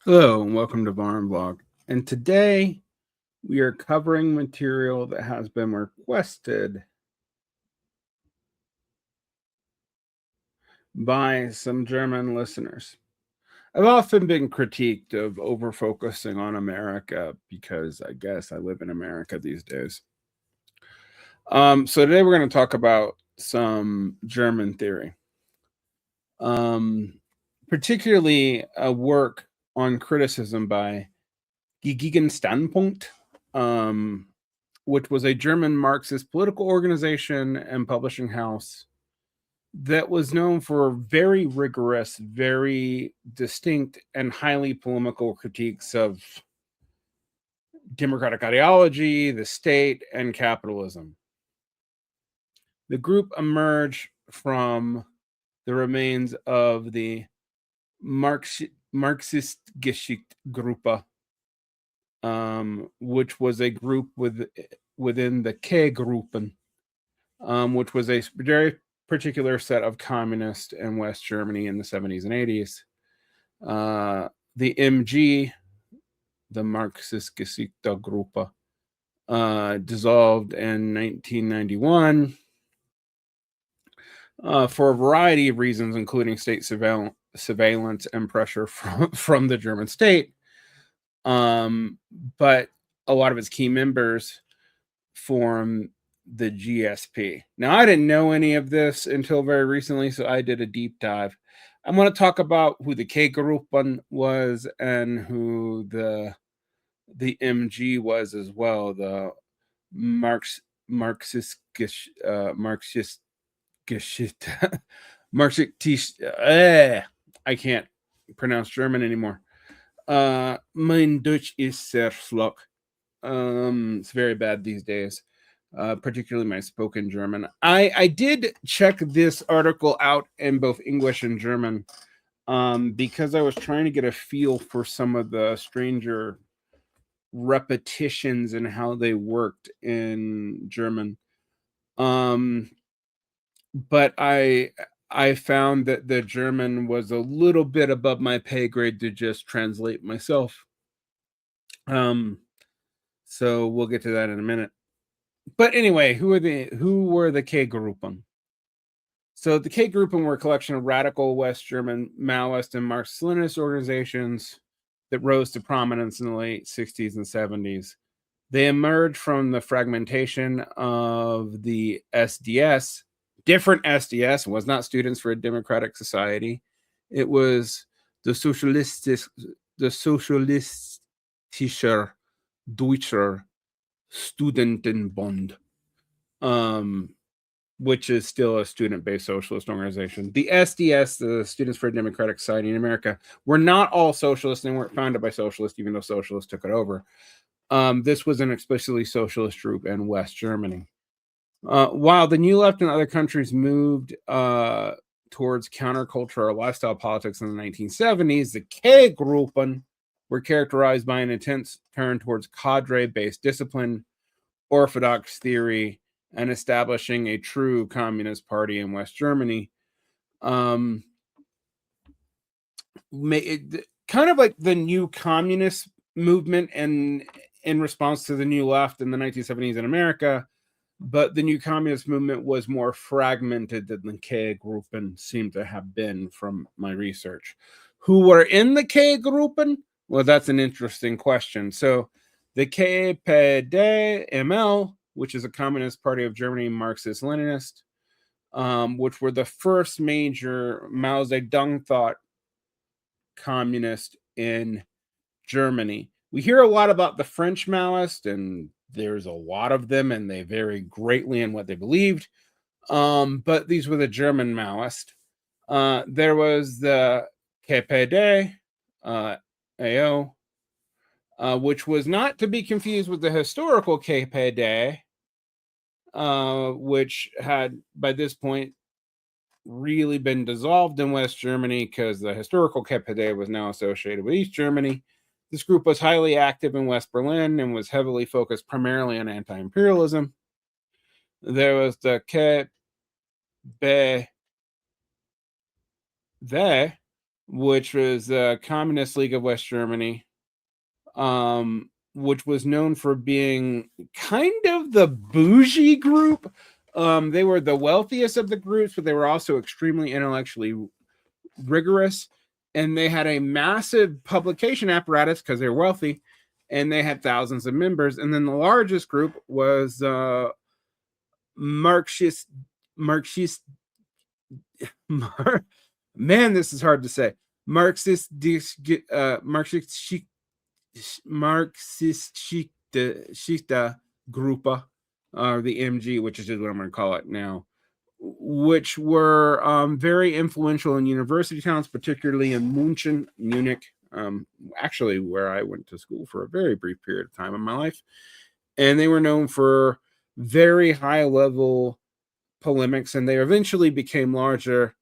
Hello and welcome to Varn Vlog. And today we are covering material that has been requested by some German listeners. I've often been critiqued of over focusing on America because I guess I live in America these days. So today we're going to talk about some German theory, um, particularly a work on criticism by Gegenstandpunkt, um, which was a German Marxist political organization and publishing house that was known for very rigorous, very distinct, and highly polemical critiques of democratic ideology, the state, and capitalism. The group emerged from the remains of the Marxist Geschichte which was a group within the K-Gruppen, which was a very particular set of communists in West Germany in the 70s and 80s. The MG, the Marxist Geschichte dissolved in 1991 for a variety of reasons, including state surveillance and pressure from the German state. But a lot of its key members form the GSP. Now, I didn't know any of this until very recently, so I did a deep dive. I'm going to talk about who the K-Gruppen was and who the MG was as well. The Marxist Marxist Geschichte. Marxist. I can't pronounce German anymore. Mein Deutsch ist sehr schlecht. It's very bad these days, particularly my spoken German. I did check this article out in both English and German, because I was trying to get a feel for some of the stranger repetitions and how they worked in German. But I found that the German was a little bit above my pay grade to just translate myself. So we'll get to that in a minute. But anyway, who were the K-Gruppen? So the K-Gruppen were a collection of radical West German Maoist and Marxist-Leninist organizations that rose to prominence in the late 60s and 70s. They emerged from the fragmentation of the SDS. Different SDS was not Students for a Democratic Society. It was the Socialistischer Deutscher Studentenbund, which is still a student-based socialist organization. The SDS, the Students for a Democratic Society in America, were not all socialists and weren't founded by socialists, even though socialists took it over. This was an explicitly socialist group in West Germany. While the New Left in other countries moved towards countercultural lifestyle politics in the 1970s, the K-Gruppen were characterized by an intense turn towards cadre-based discipline, orthodox theory, and establishing a true communist party in West Germany. Kind of like the new communist movement and in response to the New Left in the 1970s in America, but the new communist movement was more fragmented than the K-Gruppen seemed to have been from my research. Who were in the K-Gruppen? Well, that's an interesting question. So the KPD-ML, which is a Communist Party of Germany, Marxist-Leninist, which were the first major Mao Zedong thought communist in Germany. We hear a lot about the French Maoist, and there's a lot of them, and they vary greatly in what they believed. But these were the German Maoist. There was the KPD, AO, which was not to be confused with the historical KPD, which had by this point really been dissolved in West Germany because the historical KPD was now associated with East Germany. This group was highly active in West Berlin and was heavily focused primarily on anti-imperialism. There was the KPD, which was the Communist League of West Germany, which was known for being kind of the bougie group. They were the wealthiest of the groups, but they were also extremely intellectually rigorous, and they had a massive publication apparatus because they're wealthy, and they had thousands of members. And then the largest group was Marxist. Man, this is hard to say. Marxist Gruppe, or the MG, which is what I'm going to call it now, which were very influential in university towns, particularly in Munich, actually where I went to school for a very brief period of time in my life. And they were known for very high level polemics, and they eventually became larger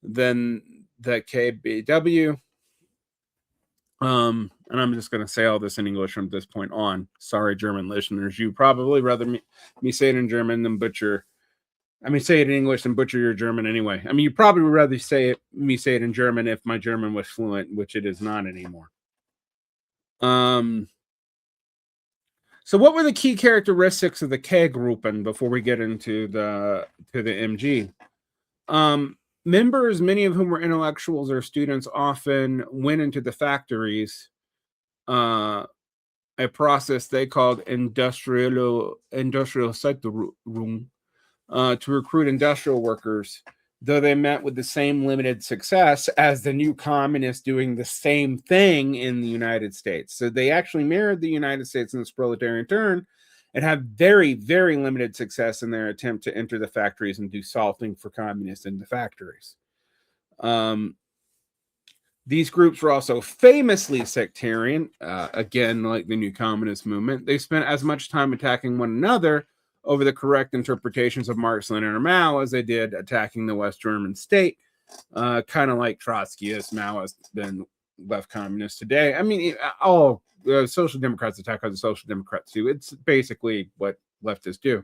than the KBW. And I'm just going to say all this in English from this point on. Sorry, German listeners. You probably rather me say it in German than say it in English than butcher your German anyway. I mean, you probably would rather me say it in German if my German was fluent, which it is not anymore. So what were the key characteristics of the K-Gruppen before we get into the MG? Members, many of whom were intellectuals or students, often went into the factories, a process they called Industrialisierung, to recruit industrial workers, though they met with the same limited success as the new communists doing the same thing in the United States. So they actually mirrored the United States in this proletarian turn and have very, very limited success in their attempt to enter the factories and do salting for communists in the factories. These groups were also famously sectarian, again, like the new communist movement. They spent as much time attacking one another over the correct interpretations of Marx, Lenin, or Mao as they did attacking the West German state, kind of like Trotskyists, Maoists, and left communists today. I mean, all social democrats attack other social democrats too. It's basically what leftists do.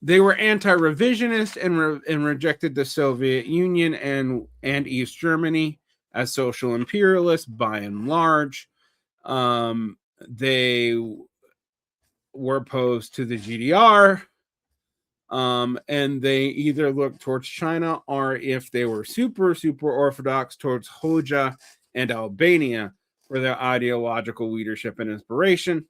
They were anti-revisionist and rejected the Soviet Union and East Germany as social imperialists by and large. They were opposed to the GDR, and they either looked towards China, or if they were super orthodox, towards Hoxha and Albania for their ideological leadership and inspiration.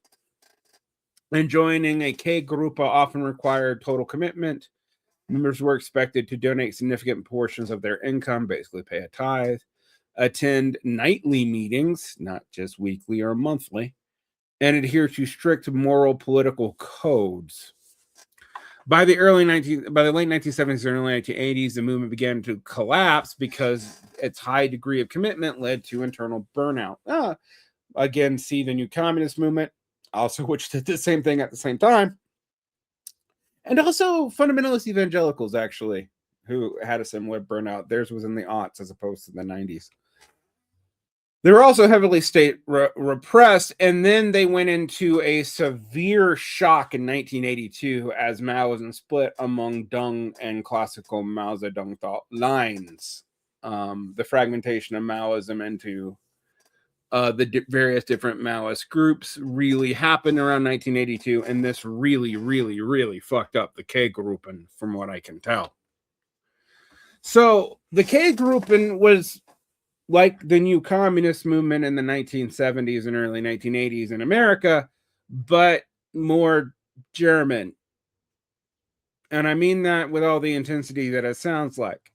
And joining a K-Gruppe often required total commitment. Members were expected to donate significant portions of their income, basically pay a tithe, attend nightly meetings, not just weekly or monthly, and adhere to strict moral political codes. By the late 1970s and early 1980s, the movement began to collapse because its high degree of commitment led to internal burnout. Again, see the new communist movement, also which did the same thing at the same time. And also fundamentalist evangelicals, actually, who had a similar burnout. Theirs was in the aughts as opposed to the 90s. They were also heavily state repressed, and then they went into a severe shock in 1982 as Maoism split among Deng and classical Mao Zedong thought lines. The fragmentation of Maoism into the various different Maoist groups really happened around 1982, and this really fucked up the K-Gruppen, from what I can tell. So the K-Gruppen was like the new communist movement in the 1970s and early 1980s in America, but more German. And I mean that with all the intensity that it sounds like.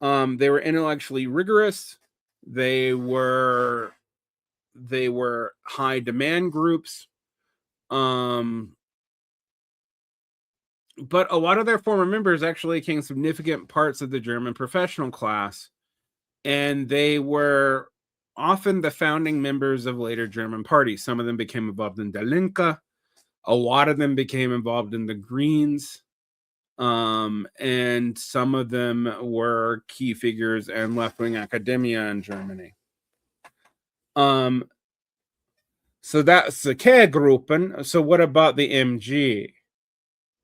They were intellectually rigorous. They were high demand groups. But a lot of their former members actually became significant parts of the German professional class, and they were often the founding members of later German parties. Some of them became involved in Die Linke. A lot of them became involved in the Greens. And some of them were key figures in left-wing academia in Germany. So that's the K-Gruppen. So what about the MG?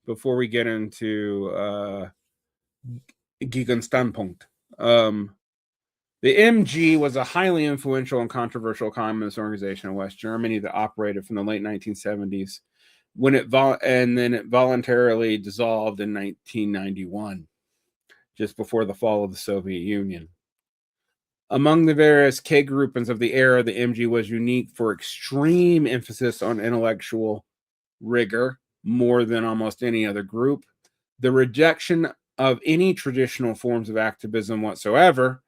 Before we get into Gegenstandpunkt. The MG was a highly influential and controversial communist organization in West Germany that operated from the late 1970s when it voluntarily dissolved in 1991, just before the fall of the Soviet Union. Among the various K groupings of the era, the MG was unique for extreme emphasis on intellectual rigor, more than almost any other group, the rejection of any traditional forms of activism whatsoever,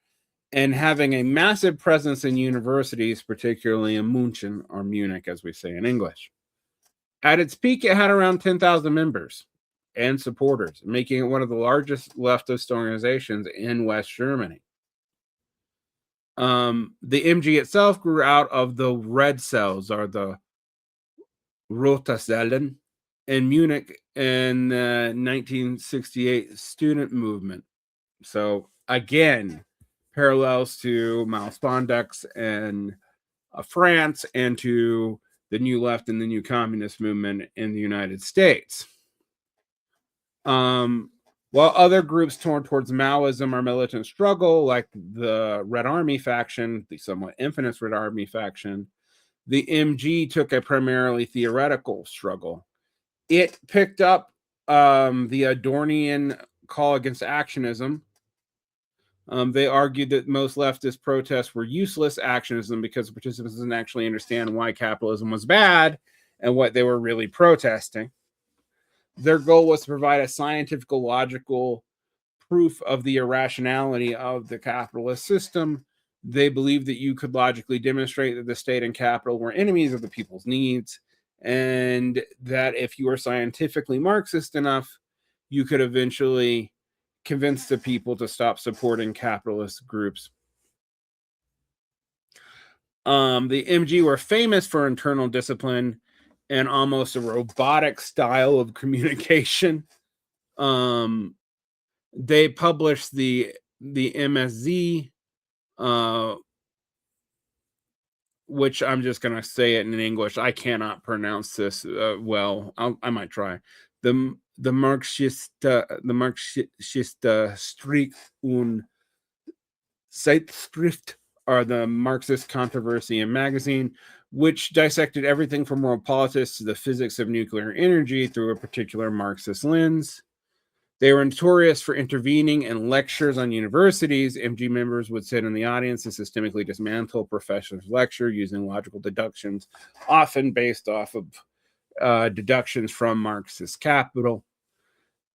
and having a massive presence in universities, particularly in München, or Munich, as we say in English. At its peak, it had around 10,000 members and supporters, making it one of the largest leftist organizations in West Germany. The MG itself grew out of the red cells, or the ruthless, in Munich in the 1968 student movement. So again, parallels to Maospondux and France, and to the New Left and the New Communist movement in the United States. While other groups torn towards Maoism or militant struggle, like the Red Army faction, the somewhat infamous Red Army faction, the MG took a primarily theoretical struggle. It picked up the Adornian call against actionism. They argued that most leftist protests were useless actionism because participants didn't actually understand why capitalism was bad and what they were really protesting. Their goal was to provide a scientific, logical proof of the irrationality of the capitalist system. They believed that you could logically demonstrate that the state and capital were enemies of the people's needs, and that if you were scientifically Marxist enough, you could eventually convince the people to stop supporting capitalist groups. The MG were famous for internal discipline and almost a robotic style of communication. They published the MSZ, which I'm just going to say it in English. I cannot pronounce this well. I might try. The Marxist Streik und Zeitschrift, are the Marxist Controversy and Magazine, which dissected everything from world politics to the physics of nuclear energy through a particular Marxist lens. They were notorious for intervening in lectures on universities. MG members would sit in the audience and systemically dismantle professors' lecture using logical deductions, often based off of deductions from Marxist capital.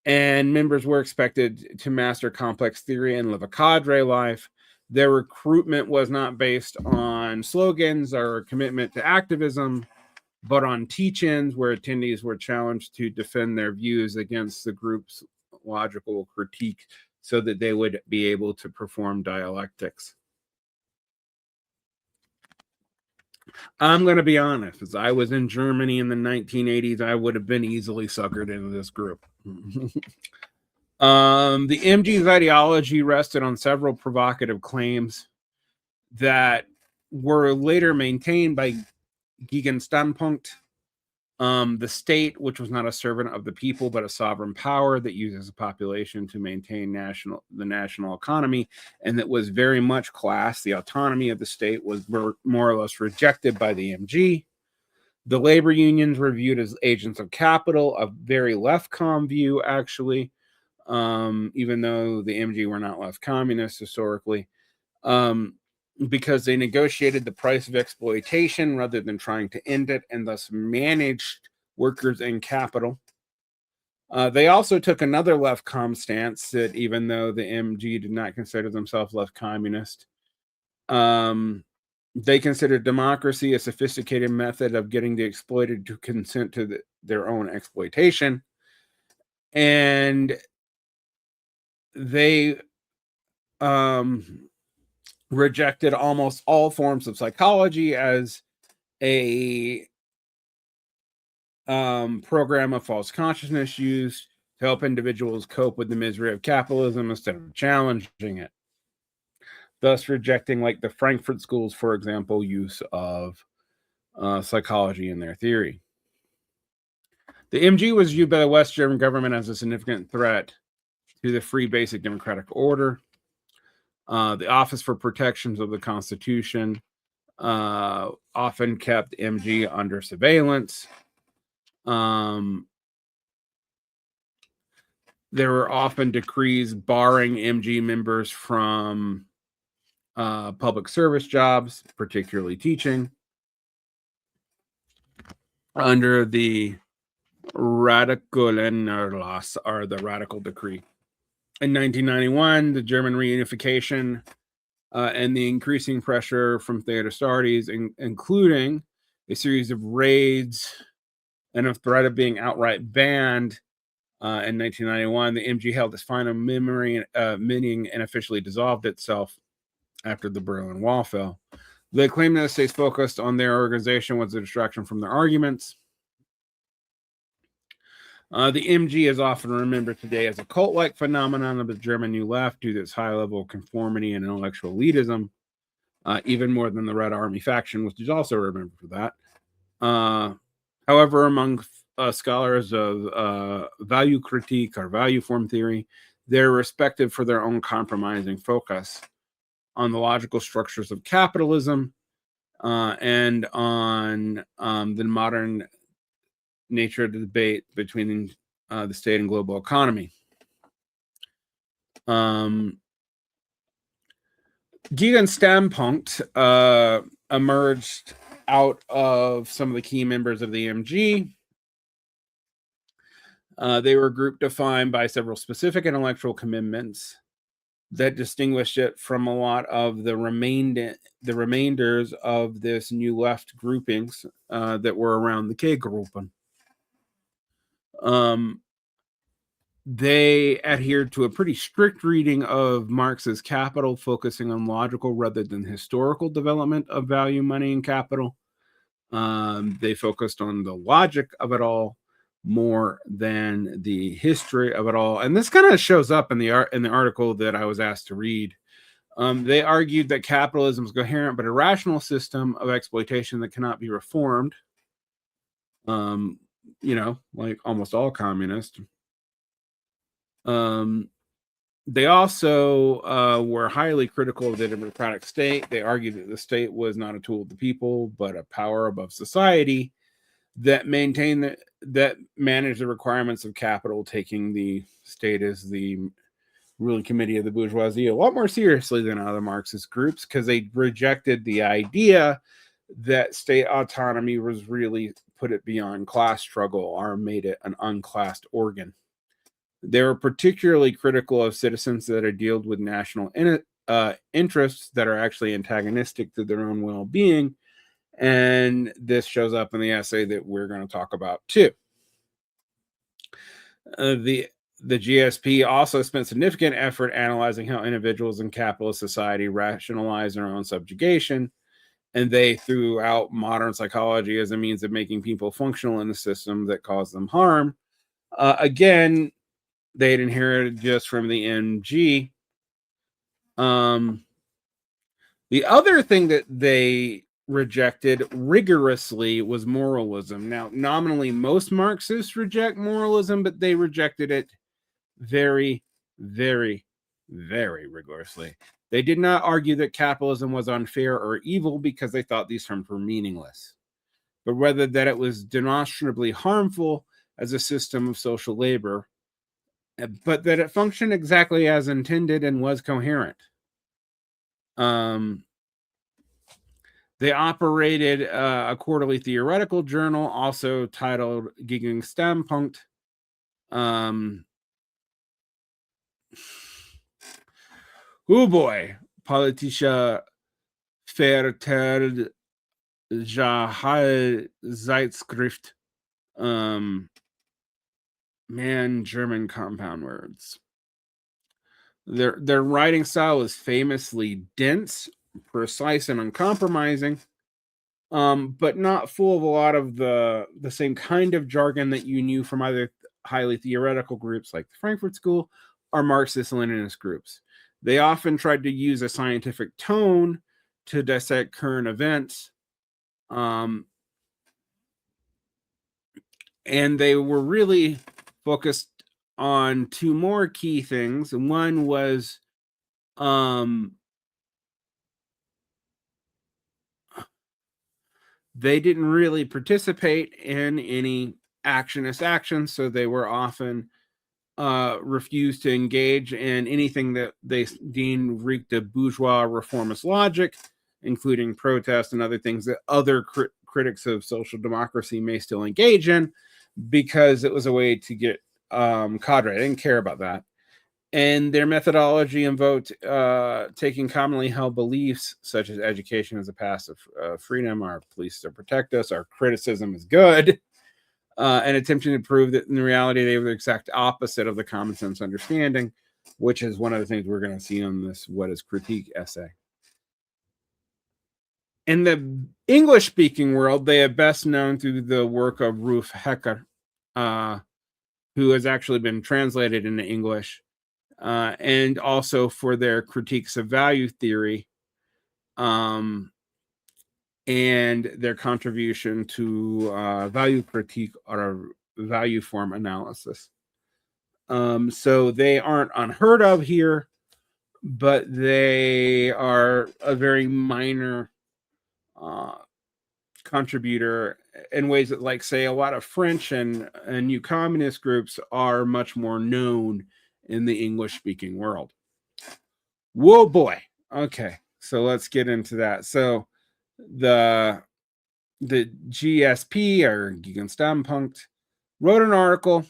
And members were expected to master complex theory and live a cadre life. Their recruitment was not based on slogans or commitment to activism, but on teach-ins where attendees were challenged to defend their views against the group's logical critique so that they would be able to perform dialectics. I'm going to be honest, as I was in Germany in the 1980s, I would have been easily suckered into this group. The MG's ideology rested on several provocative claims that were later maintained by Gegenstandpunkt. The state, which was not a servant of the people, but a sovereign power that uses the population to maintain the national economy, and that was very much class. The autonomy of the state was more or less rejected by the MG. The labor unions were viewed as agents of capital, a very left-com view, actually, even though the MG were not left communist historically, because they negotiated the price of exploitation rather than trying to end it, and thus managed workers and capital. They also took another left com stance, that even though the MG did not consider themselves left communist, they considered democracy a sophisticated method of getting the exploited to consent to their own exploitation. And they rejected almost all forms of psychology as a program of false consciousness used to help individuals cope with the misery of capitalism instead of challenging it, thus rejecting, like the Frankfurt schools, for example, use of psychology in their theory. The MG was viewed by the West German government as a significant threat to the free basic democratic order. The Office for Protections of the Constitution often kept MG under surveillance. There were often decrees barring MG members from public service jobs, particularly teaching, under the Radikalerlass, or the Radical Decree. In 1991, the German reunification and the increasing pressure from state authorities, including a series of raids and a threat of being outright banned in 1991, the MG held its final meeting and officially dissolved itself after the Berlin Wall fell. They claimed that the states focused on their organization was a distraction from their arguments. The MG is often remembered today as a cult-like phenomenon of the German New Left due to its high level of conformity and intellectual elitism, even more than the Red Army faction, which is also remembered for that. However, among scholars of value critique or value form theory, they're respected for their own compromising focus on the logical structures of capitalism and on the modern nature of the debate between the state and global economy. Gegenstandpunkt emerged out of some of the key members of the MG. They were a group defined by several specific intellectual commitments that distinguished it from a lot of the remainders of this new left groupings that were around the K-Gruppen. They adhered to a pretty strict reading of Marx's Capital, focusing on logical rather than historical development of value, money, and capital. They focused on the logic of it all more than the history of it all, and this kind of shows up in the article that I was asked to read. They argued that capitalism is coherent but a rational system of exploitation that cannot be reformed. Like almost all communists. They also were highly critical of the democratic state. They argued that the state was not a tool of the people, but a power above society that that managed the requirements of capital, taking the state as the ruling committee of the bourgeoisie a lot more seriously than other Marxist groups, because they rejected the idea that state autonomy was really put it beyond class struggle or made it an unclassed organ. They were particularly critical of citizens that are dealt with national interests that are actually antagonistic to their own well-being. And this shows up in the essay that we're going to talk about too. The GSP also spent significant effort analyzing how individuals in capitalist society rationalize their own subjugation, and they threw out modern psychology as a means of making people functional in the system that caused them harm. Again, they had inherited just from the MG. The other thing that they rejected rigorously was moralism. Now, nominally, most Marxists reject moralism, but they rejected it very, very, very rigorously. They did not argue that capitalism was unfair or evil because they thought these terms were meaningless, but rather that it was demonstrably harmful as a system of social labor, but that it functioned exactly as intended and was coherent. They operated a quarterly theoretical journal, also titled Gegenstandpunkt. Oh boy, politische Verträglichkeitszeitschrift. Man, German compound words. Their writing style is famously dense, precise, and uncompromising, but not full of a lot of the same kind of jargon that you knew from either highly theoretical groups like the Frankfurt School or Marxist-Leninist groups. They often tried to use a scientific tone to dissect current events, and they were really focused on two more key things. One was They didn't really participate in any actionist action, so they were often refused to engage in anything that they deemed reeked of bourgeois reformist logic, including protest and other things that other critics of social democracy may still engage in, because it was a way to get cadre. I didn't care about that. And their methodology invoked taking commonly held beliefs such as education is a path of freedom, our police to protect us, our criticism is good, and attempting to prove that in reality they were the exact opposite of the common sense understanding, which is one of the things we're going to see on this What is Critique essay. In the English-speaking world, they are best known through the work of Ruth Hecker, who has actually been translated into English, and also for their critiques of value theory, and their contribution to value critique or value form analysis. So they aren't unheard of here, but they are a very minor contributor in ways that, like, say, a lot of French and new communist groups are much more known in the English-speaking world. Whoa, boy. Okay, so let's get into that. So the GSP, or Gegenstandpunkt, wrote an article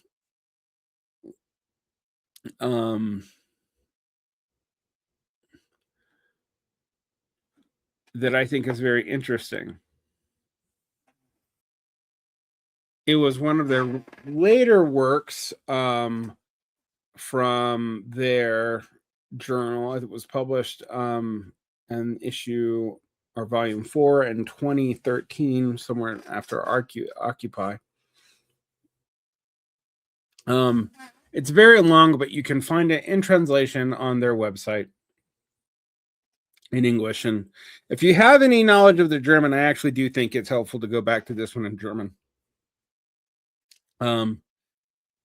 that I think is very interesting. It was one of their later works from their journal. It was published an issue or volume 4 in 2013, somewhere after Occupy. It's very long, but you can find it in translation on their website in English. And if you have any knowledge of the German, I actually do think it's helpful to go back to this one in German.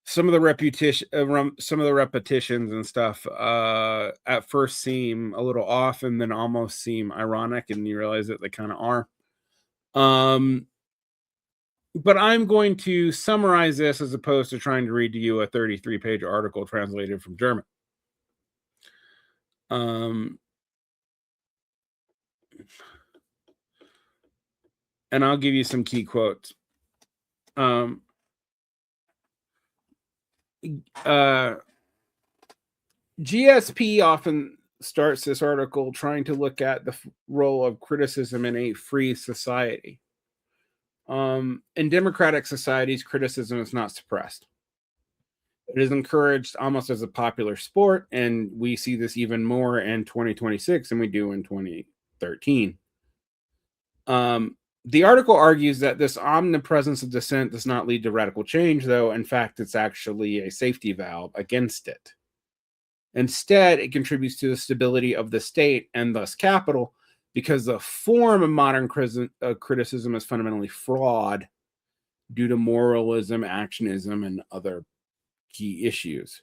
Some of the repetitions and stuff at first seem a little off and then almost seem ironic, and you realize that they kind of are. But I'm going to summarize this as opposed to trying to read to you a 33-page article translated from German. And I'll give you some key quotes. GSP often starts this article trying to look at the role of criticism in a free society. In democratic societies, criticism is not suppressed. It is encouraged almost as a popular sport, and we see this even more in 2026 than we do in 2013. The article argues that this omnipresence of dissent does not lead to radical change, though in fact it's actually a safety valve against it. Instead, it contributes to the stability of the state and thus capital, because the form of modern criticism is fundamentally flawed due to moralism, actionism, and other key issues.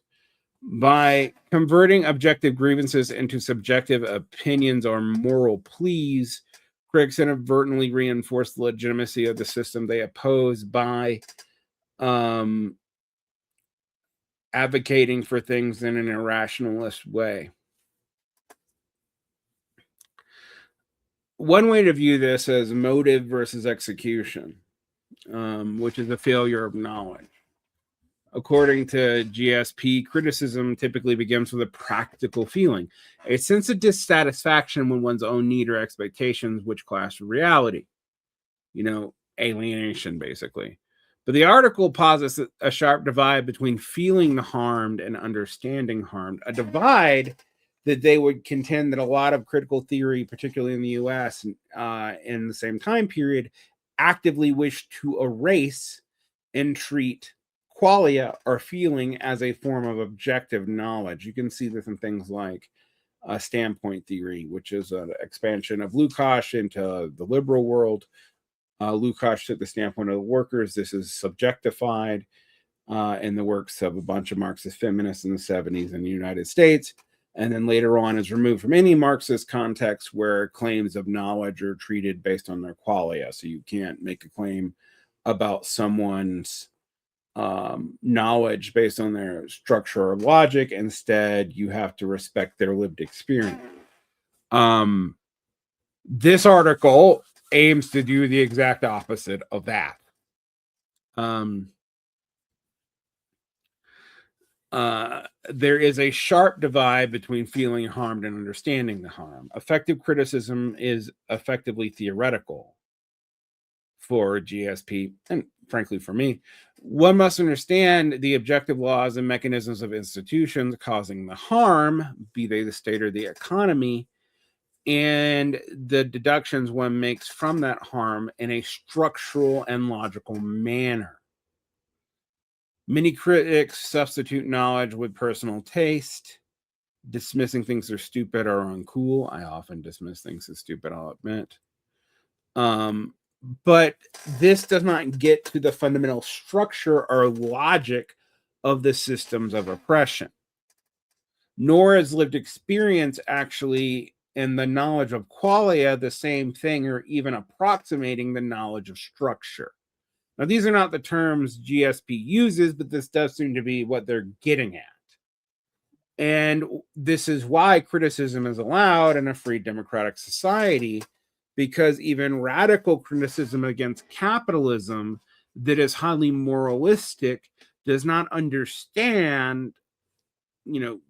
By converting objective grievances into subjective opinions or moral pleas, critics inadvertently reinforce the legitimacy of the system they oppose by advocating for things in an irrationalist way. One way to view this as motive versus execution, which is a failure of knowledge. According to GSP, criticism typically begins with a practical feeling, a sense of dissatisfaction with one's own need or expectations, which clash with reality. Alienation, basically. But the article posits a sharp divide between feeling harmed and understanding harmed, a divide that they would contend that a lot of critical theory, particularly in the US, in the same time period, actively wish to erase and treat qualia or feeling as a form of objective knowledge. You can see this in things like standpoint theory, which is an expansion of Lukács into the liberal world. Lukács took the standpoint of the workers. This is subjectified in the works of a bunch of Marxist feminists in the 70s in the United States. and then later on is removed from any Marxist context where claims of knowledge are treated based on their qualia. So you can't make a claim about someone's knowledge based on their structure or logic. Instead, you have to respect their lived experience. This article aims to do the exact opposite of that. There is a sharp divide between feeling harmed and understanding the harm. Effective criticism is effectively theoretical for GSP, and frankly for me. One must understand the objective laws and mechanisms of institutions causing the harm, be they the state or the economy, and the deductions one makes from that harm in a structural and logical manner. Many critics substitute knowledge with personal taste, dismissing things that are stupid or uncool. I often dismiss things as stupid, I'll admit. But this does not get to the fundamental structure or logic of the systems of oppression. Nor is lived experience actually and the knowledge of qualia the same thing, or even approximating the knowledge of structure. Now, these are not the terms GSP uses, but this does seem to be what they're getting at. And this is why criticism is allowed in a free democratic society, because even radical criticism against capitalism that is highly moralistic does not understand,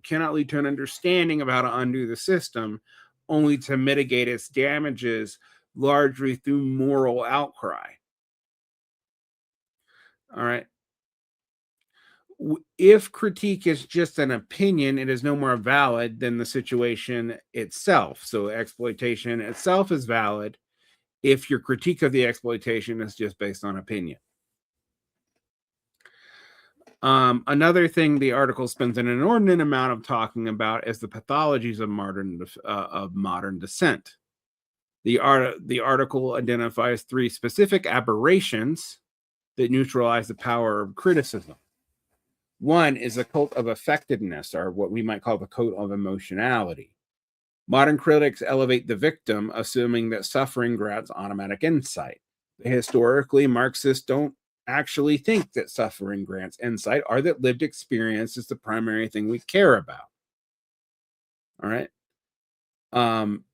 cannot lead to an understanding of how to undo the system, only to mitigate its damages largely through moral outcry. All right. If critique is just an opinion, it is no more valid than the situation itself. So exploitation itself is valid if your critique of the exploitation is just based on opinion. Another thing the article spends an inordinate amount of talking about is the pathologies of modern dissent. The article identifies 3 specific aberrations that neutralize the power of criticism. One is a cult of effectiveness, or what we might call the cult of emotionality. Modern critics elevate the victim, assuming that suffering grants automatic insight. Historically, Marxists don't actually think that suffering grants insight, or that lived experience is the primary thing we care about. All right.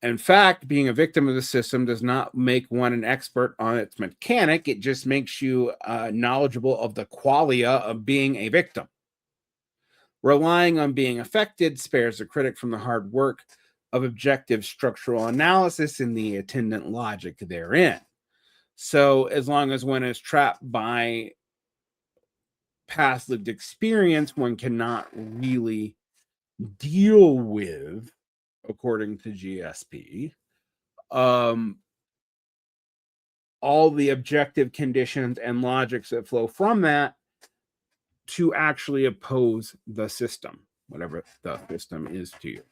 In fact, being a victim of the system does not make one an expert on its mechanic. It just makes you knowledgeable of the qualia of being a victim. Relying on being affected spares the critic from the hard work of objective structural analysis and the attendant logic therein. So as long as one is trapped by past lived experience, one cannot really deal with, according to GSP, all the objective conditions and logics that flow from that to actually oppose the system, whatever the system is to you.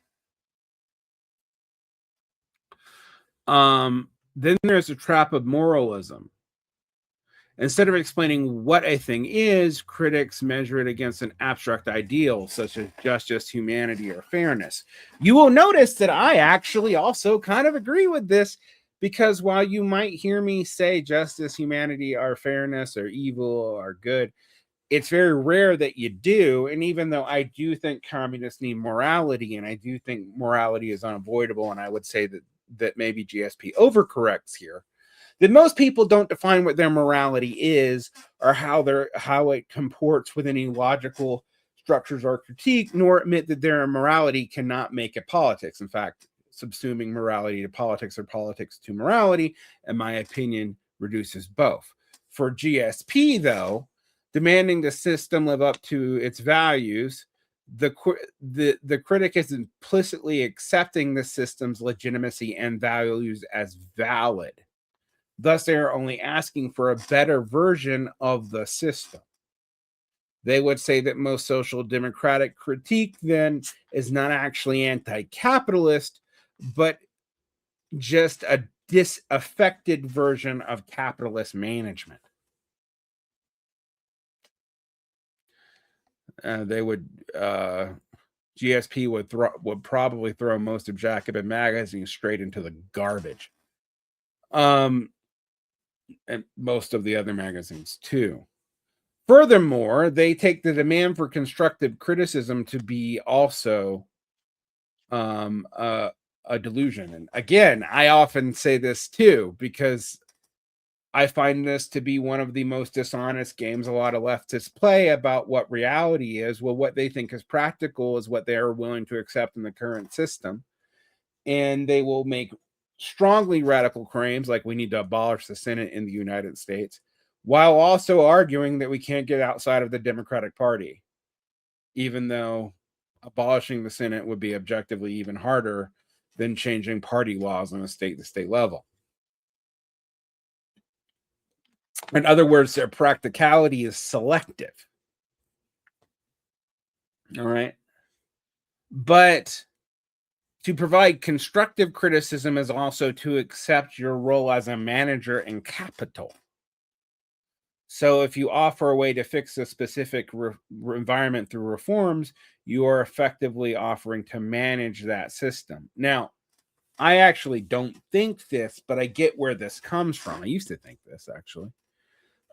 Then there's a trap of moralism. Instead of explaining what a thing is, critics measure it against an abstract ideal, such as justice, humanity, or fairness. You will notice that I actually also kind of agree with this, because while you might hear me say justice, humanity, or fairness, or evil, or good, it's very rare that you do. And even though I do think communists need morality, and I do think morality is unavoidable, and I would say that maybe GSP overcorrects here, that most people don't define what their morality is, or how it comports with any logical structures or critique, nor admit that their morality cannot make it politics. In fact, subsuming morality to politics or politics to morality, in my opinion, reduces both. For GSP, though, demanding the system live up to its values, the critic is implicitly accepting the system's legitimacy and values as valid. Thus, they are only asking for a better version of the system. They would say that most social democratic critique then is not actually anti-capitalist, but just a disaffected version of capitalist management. They would GSP would probably throw most of Jacobin magazines straight into the garbage. And most of the other magazines too. Furthermore, they take the demand for constructive criticism to be also a delusion. And again, I often say this too, because I find this to be one of the most dishonest games a lot of leftists play about what reality is. Well, what they think is practical is what they are willing to accept in the current system. And they will make strongly radical claims like we need to abolish the Senate in the United States, while also arguing that we can't get outside of the Democratic Party, even though abolishing the Senate would be objectively even harder than changing party laws on a state-to-state level. In other words, their practicality is selective. All right. But to provide constructive criticism is also to accept your role as a manager in capital. So if you offer a way to fix a specific environment through reforms, you are effectively offering to manage that system. Now, I actually don't think this, but I get where this comes from. I used to think this, actually.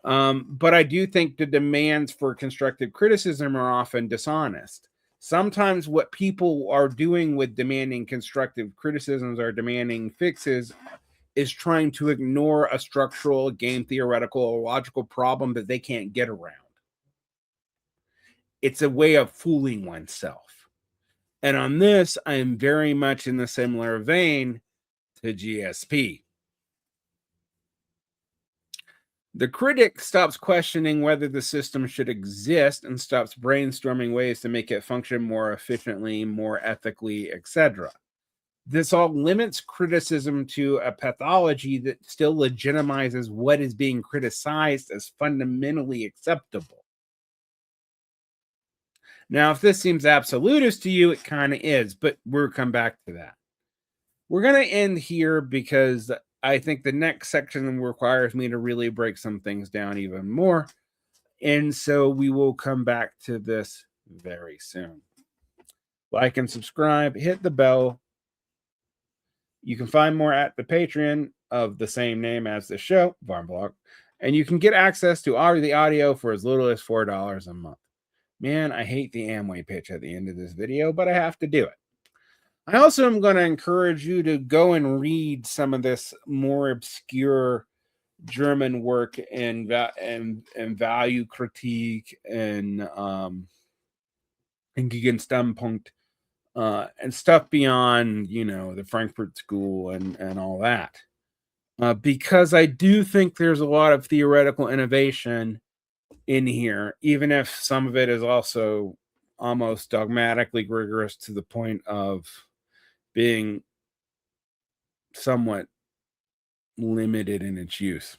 But I do think the demands for constructive criticism are often dishonest. Sometimes what people are doing with demanding constructive criticisms or demanding fixes is trying to ignore a structural, game theoretical, or logical problem that they can't get around. It's a way of fooling oneself. And on this, I am very much in the similar vein to GSP. The critic stops questioning whether the system should exist and stops brainstorming ways to make it function more efficiently, more ethically, etc. This all limits criticism to a pathology that still legitimizes what is being criticized as fundamentally acceptable. Now, if this seems absolutist to you, it kind of is, but we'll come back to that. We're going to end here because I think the next section requires me to really break some things down even more. And so we will come back to this very soon. Like and subscribe, hit the bell. You can find more at the Patreon of the same name as the show, Varn Blog, and you can get access to all the audio for as little as $4 a month. Man, I hate the Amway pitch at the end of this video, but I have to do it. I also am going to encourage you to go and read some of this more obscure German work and value critique and Gegenstandpunkt and stuff beyond, the Frankfurt School and all that. Because I do think there's a lot of theoretical innovation in here, even if some of it is also almost dogmatically rigorous to the point of being somewhat limited in its use.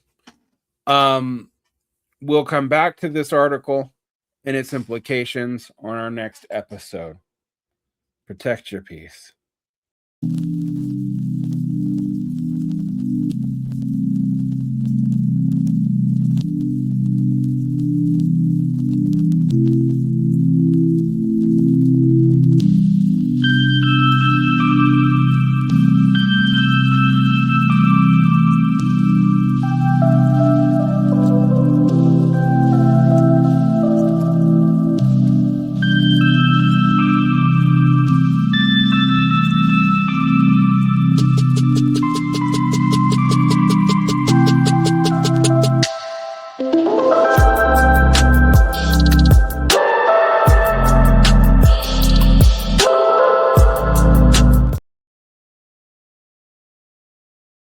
We'll come back to this article and its implications on our next episode. Protect your peace.